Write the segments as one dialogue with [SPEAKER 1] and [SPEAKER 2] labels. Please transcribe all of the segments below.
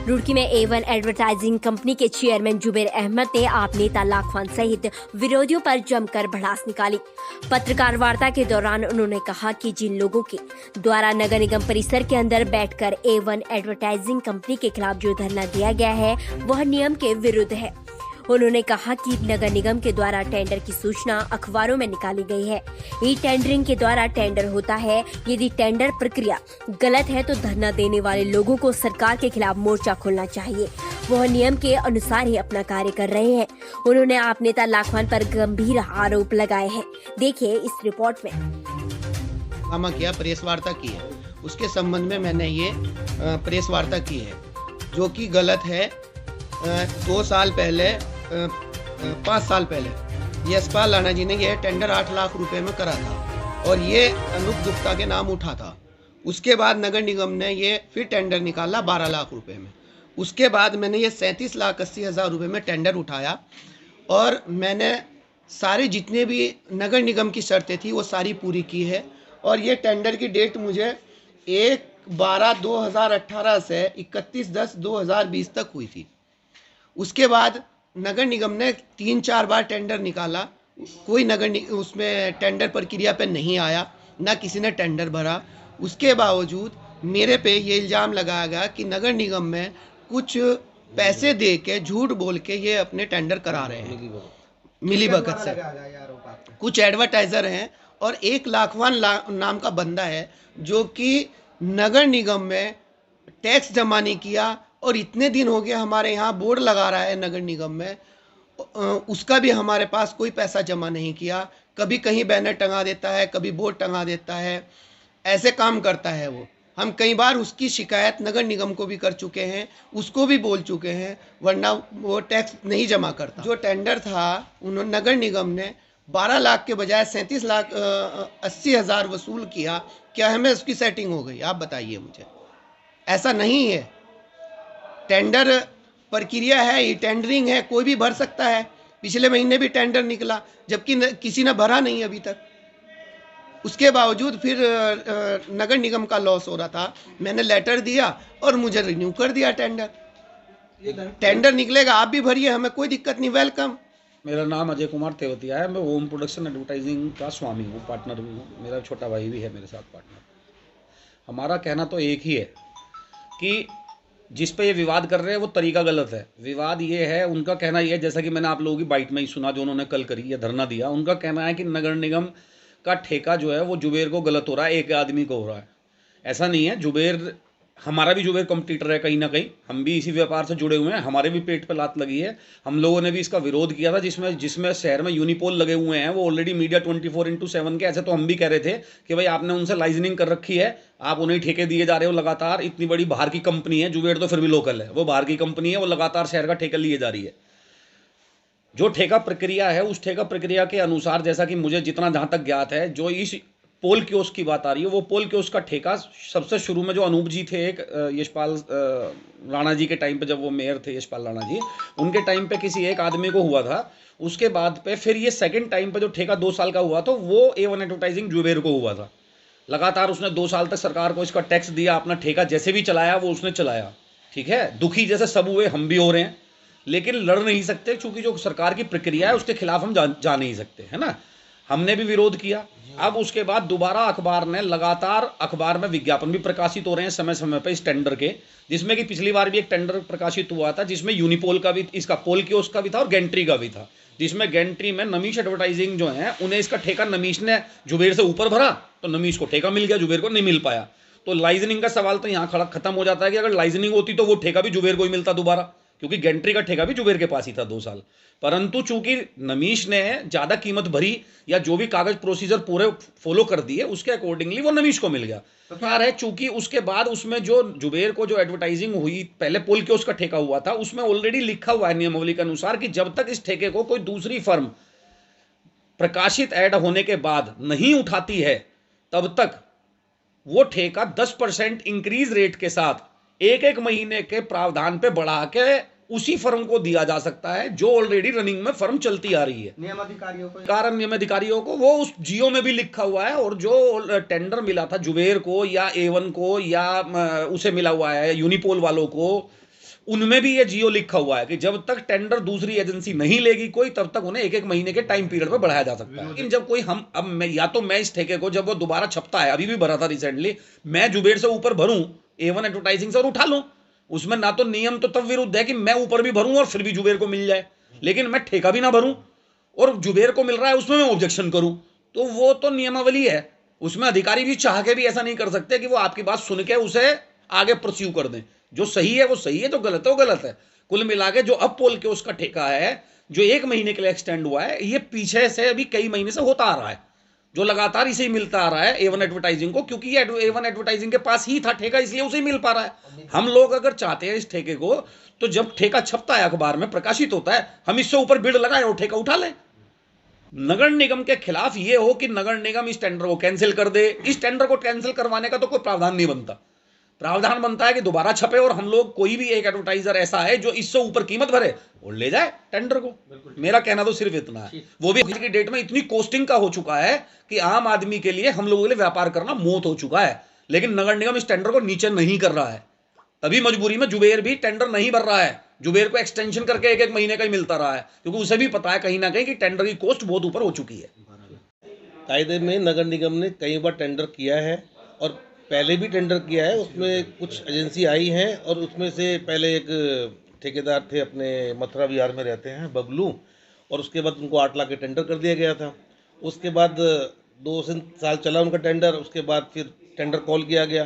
[SPEAKER 1] रुड़की में A1 advertising company के chairman Zuber Ahmad ने आप नेता लाखवान सहित विरोधियों पर जमकर भड़ास निकाली। पत्रकार वार्ता के दौरान उन्होंने कहा कि जिन लोगों के द्वारा नगर निगम परिसर के अंदर बैठकर A1 एडवर्टाइजिंग कंपनी के खिलाफ जो धरना दिया गया है वह नियम के विरुद्ध है। उन्होंने कहा कि नगर निगम के द्वारा टेंडर की सूचना अखबारों में निकाली गई है। ई टेंडरिंग के द्वारा टेंडर होता है। यदि टेंडर प्रक्रिया गलत है तो धरना देने वाले लोगों को सरकार के खिलाफ मोर्चा खोलना चाहिए। वह नियम के अनुसार ही अपना कार्य कर रहे हैं। उन्होंने आप नेता लाखवान पर गंभीर आरोप लगाए हैं। देखिए इस रिपोर्ट में।
[SPEAKER 2] किया प्रेस वार्ता की है, उसके संबंध में मैंने ये प्रेस वार्ता की है जो कि गलत है। 2 साल पहले 5 साल पहले यशपाल राणा जी ने यह टेंडर 8 लाख रुपए में करा था और ये अनूप गुप्ता के नाम उठा था। उसके बाद नगर निगम ने ये फिर टेंडर निकाला 12 लाख रुपए में। उसके बाद मैंने ये 37,80,000 रुपए में टेंडर उठाया और मैंने सारे जितने भी नगर निगम की शर्तें थी वो सारी पूरी की है। और ये टेंडर की डेट मुझे 1/12/2018 से 31/10/2020 तक हुई थी। उसके बाद नगर निगम ने 3-4 बार टेंडर निकाला, कोई उसमें टेंडर प्रक्रिया पे नहीं आया, ना किसी ने टेंडर भरा। उसके बावजूद मेरे पे ये इल्ज़ाम लगाया गया कि नगर निगम में कुछ पैसे दे के झूठ बोल के ये अपने टेंडर करा रहे हैं मिलीभगत से। कुछ एडवर्टाइज़र हैं और एक लाखवान नाम का बंदा है जो कि नगर निगम में टैक्स जमा नहीं किया और इतने दिन हो गए हमारे यहाँ बोर्ड लगा रहा है नगर निगम में, उसका भी हमारे पास कोई पैसा जमा नहीं किया। कभी कहीं बैनर टंगा देता है, कभी बोर्ड टंगा देता है, ऐसे काम करता है वो। हम कई बार उसकी शिकायत नगर निगम को भी कर चुके हैं, उसको भी बोल चुके हैं, वरना वो टैक्स नहीं जमा करता। जो टेंडर था उन्होंने नगर निगम ने 12 लाख के बजाय 37,80,000 वसूल किया। क्या हमें उसकी सेटिंग हो गई? आप बताइए मुझे। ऐसा नहीं है। टेंडर प्रक्रिया है, ये टेंडरिंग है, कोई भी भर सकता है। पिछले महीने भी टेंडर निकला जबकि किसी ने भरा नहीं अभी तक। उसके बावजूद फिर नगर निगम का लॉस हो रहा था। मैंने लेटर दिया और मुझे रिन्यू कर दिया टेंडर। टेंडर निकलेगा, आप भी भरिए, हमें कोई दिक्कत नहीं, वेलकम।
[SPEAKER 3] मेरा नाम अजय कुमार तेवतिया है। मैं होम प्रोडक्शन एडवर्टाइजिंग का स्वामी हूँ, पार्टनर भी हूँ। मेरा छोटा भाई भी है मेरे साथ पार्टनर। हमारा कहना तो एक ही है कि जिस पे ये विवाद कर रहे हैं वो तरीका गलत है। विवाद ये है, उनका कहना ये है, जैसा कि मैंने आप लोगों की बाइट में ही सुना जो उन्होंने कल करी या धरना दिया, उनका कहना है कि नगर निगम का ठेका जो है वो जुबेर को गलत हो रहा है, एक आदमी को हो रहा है। ऐसा नहीं है। जुबेर, हमारा भी जुबेर कंपटीटर है कहीं ना कहीं, हम भी इसी व्यापार से जुड़े हुए हैं, हमारे भी पेट पे लात लगी है। हम लोगों ने भी इसका विरोध किया था जिसमें शहर में यूनिपोल लगे हुए हैं, वो ऑलरेडी मीडिया 24/7 के। ऐसे तो हम भी कह रहे थे कि भाई आपने उनसे लाइजनिंग कर रखी है, आप उन्हें ठेके दिए जा रहे हो लगातार। इतनी बड़ी बाहर की कंपनी है, जुबेर तो फिर भी लोकल है, वो बाहर की कंपनी है, वो लगातार शहर का ठेका लिए जा रही है। जो ठेका प्रक्रिया है उस ठेका प्रक्रिया के अनुसार, जैसा कि मुझे जितना जहाँ तक ज्ञात है, जो इस पोल कियोस्क की बात आ रही है, वो पोल कियोस्क का ठेका सबसे शुरू में जो अनूप जी थे, एक यशपाल राणा जी के टाइम पे, जब वो मेयर थे यशपाल राणा जी, उनके टाइम पे किसी एक आदमी को हुआ था। उसके बाद पे फिर ये सेकंड टाइम पे जो ठेका 2 साल का हुआ था वो A1 एडवर्टाइजिंग जुबेर को हुआ था। लगातार उसने 2 साल तक सरकार को इसका टैक्स दिया, अपना ठेका जैसे भी चलाया वो उसने चलाया। ठीक है, दुखी जैसे सब हुए, हम भी हो रहे हैं, लेकिन लड़ नहीं सकते क्योंकि जो सरकार की प्रक्रिया है उसके खिलाफ हम जा नहीं सकते, है ना। हमने भी विरोध किया। अब उसके बाद दोबारा अखबार ने लगातार, अखबार में विज्ञापन भी प्रकाशित हो रहे हैं समय समय पर इस टेंडर के, जिसमें कि पिछली बार भी एक टेंडर प्रकाशित हुआ था जिसमें यूनिपोल का भी, इसका पोल कियोस्क का भी था और गेंट्री का भी था, जिसमें गेंट्री में नमीश एडवर्टाइजिंग जो है उन्हें इसका ठेका नमीश ने जुबेर से ऊपर भरा तो नमीश को ठेका मिल गया, जुबेर को नहीं मिल पाया। तो लाइजनिंग का सवाल तो यहाँ खत्म हो जाता है कि अगर लाइजनिंग होती तो वो ठेका भी जुबेर को ही मिलता दोबारा, क्योंकि गेंट्री का ठेका भी जुबेर के पास ही था 2 साल। परंतु चूंकि नमीश ने ज्यादा कीमत भरी या जो भी कागज प्रोसीजर पूरे फॉलो कर दिए उसके अकॉर्डिंगली वो नमीश को मिल गया। प्रकार है, चूंकि उसके बाद उसमें जो जुबेर को जो एडवर्टाइजिंग हुई, पहले पोल कियोस्क का ठेका हुआ था, उसमें ऑलरेडी लिखा हुआ है नियमावली के अनुसार कि जब तक इस ठेके को कोई दूसरी फर्म प्रकाशित ऐड होने के बाद नहीं उठाती है तब तक वो ठेका 10% इंक्रीज रेट के साथ एक महीने के प्रावधान पे बढ़ा के उसी फर्म को दिया जा सकता है जो ऑलरेडी रनिंग में फर्म चलती आ रही है। नियमाधिकारियों को वो उस जियो में भी लिखा हुआ है। और जो टेंडर मिला था जुबेर को या A1 को या उसे मिला हुआ है यूनिपोल वालों को, उनमें भी ये जियो लिखा हुआ है कि जब तक टेंडर दूसरी एजेंसी नहीं लेगी कोई, तब तक उन्हें एक एक महीने के टाइम पीरियड पर बढ़ाया जा सकता है। लेकिन जब कोई हम अब मैं या तो मैं इस ठेके को जब वो दोबारा छपता है, अभी भी भरा था रिसेंटली, मैं जुबेर से ऊपर भरूं A1 एडवर्टाइजिंग से और उठा लूं, उसमें ना तो नियम तो तब विरुद्ध है कि मैं ऊपर भी भरूं और फिर भी जुबेर को मिल जाए, लेकिन मैं ठेका भी ना भरूं और जुबेर को मिल रहा है उसमें मैं ऑब्जेक्शन करूं, तो वो तो नियमावली है। उसमें अधिकारी भी चाह के भी ऐसा नहीं कर सकते कि वो आपकी बात सुन के उसे आगे परस्यू कर दें। जो सही है वो सही है, जो गलत है वो गलत है। कुल मिला के जो अब पोल के उसका ठेका है, जो 1 महीने के लिए एक्सटेंड हुआ है, ये पीछे से अभी कई महीने से होता आ रहा है, जो लगातार इसे ही मिलता आ रहा है A1 एडवर्टाइजिंग को, क्योंकि ये A1 एडवर्टाइजिंग के पास ही था ठेका, इसलिए उसे ही मिल पा रहा है। हम लोग अगर चाहते हैं इस ठेके को, तो जब ठेका छपता है अखबार में प्रकाशित होता है, हम इससे ऊपर बिड लगाए और ठेका उठा लें। नगर निगम के खिलाफ ये हो कि नगर निगम इस टेंडर को कैंसिल कर दे, इस टेंडर को कैंसिल करवाने का तो कोई प्रावधान नहीं बनता। प्रावधान बनता है कि दोबारा छपे और हम लोग कोई भी एक एडवर्टाइजर ऐसा है जो इससे ऊपर कीमत भरे और ले जाए टेंडर को। मेरा कहना तो सिर्फ इतना है। वो भी आज की डेट में इतनी कॉस्टिंग का हो चुका है कि आम आदमी के लिए, हम लोगों के लिए व्यापार करना मौत हो चुका है। लेकिन नगर निगम इस टेंडर को नीचे नहीं कर रहा है, तभी मजबूरी में जुबेर भी टेंडर नहीं भर रहा है। जुबेर को एक्सटेंशन करके एक एक महीने का ही मिलता रहा है, क्योंकि उसे भी पता है कहीं ना कहीं कि टेंडर की कॉस्ट बहुत ऊपर हो चुकी है।
[SPEAKER 4] कायदे में नगर निगम ने कई बार टेंडर किया है और पहले भी टेंडर किया है। उसमें कुछ एजेंसी आई हैं और उसमें से पहले एक ठेकेदार थे, अपने मथुरा विहार में रहते हैं, बबलू, और उसके बाद उनको 8 लाख के टेंडर कर दिया गया था। उसके बाद 2 साल चला उनका टेंडर, उसके बाद फिर टेंडर कॉल किया गया,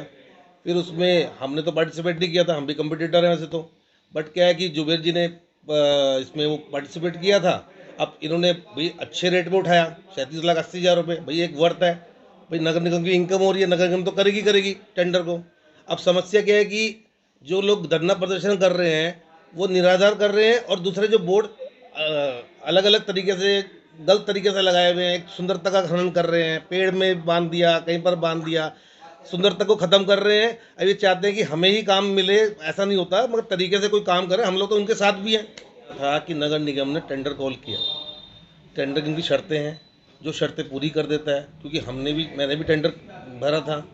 [SPEAKER 4] फिर उसमें हमने तो पार्टिसिपेट नहीं किया था, हम भी कंपटीटर हैं वैसे तो, बट क्या है कि जुबेर जी ने इसमें वो पार्टिसिपेट किया था। अब इन्होंने भाई अच्छे रेट में उठाया, 37,80,000 रुपये। भाई एक वर्थ है, भाई नगर निगम की इनकम हो रही है, नगर निगम तो करेगी टेंडर को। अब समस्या क्या है कि जो लोग धरना प्रदर्शन कर रहे हैं वो निराधार कर रहे हैं, और दूसरे जो बोर्ड अलग अलग तरीके से, गलत तरीके से लगाए हुए हैं, एक सुंदरता का खनन कर रहे हैं, पेड़ में बांध दिया, कहीं पर बांध दिया, सुंदरता को ख़त्म कर रहे हैं। अब ये चाहते हैं कि हमें ही काम मिले, ऐसा नहीं होता, मगर तरीके से कोई काम करे। हम लोग तो उनके साथ भी हैं। था कि नगर निगम ने टेंडर कॉल किया, टेंडर की उनकी शर्तें हैं, जो शर्तें पूरी कर देता है, क्योंकि मैंने भी टेंडर भरा था,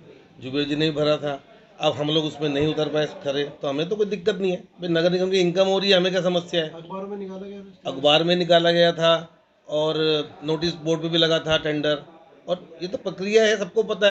[SPEAKER 4] जुबेर जी ने भी भरा था। अब हम लोग उसमें नहीं उतर पाए खरे, तो हमें तो कोई दिक्कत नहीं है भाई, नगर निगम की इनकम हो रही है, हमें क्या समस्या है। अखबार में निकाला गया था और नोटिस बोर्ड पे भी लगा था टेंडर, और ये तो प्रक्रिया है, सबको पता है।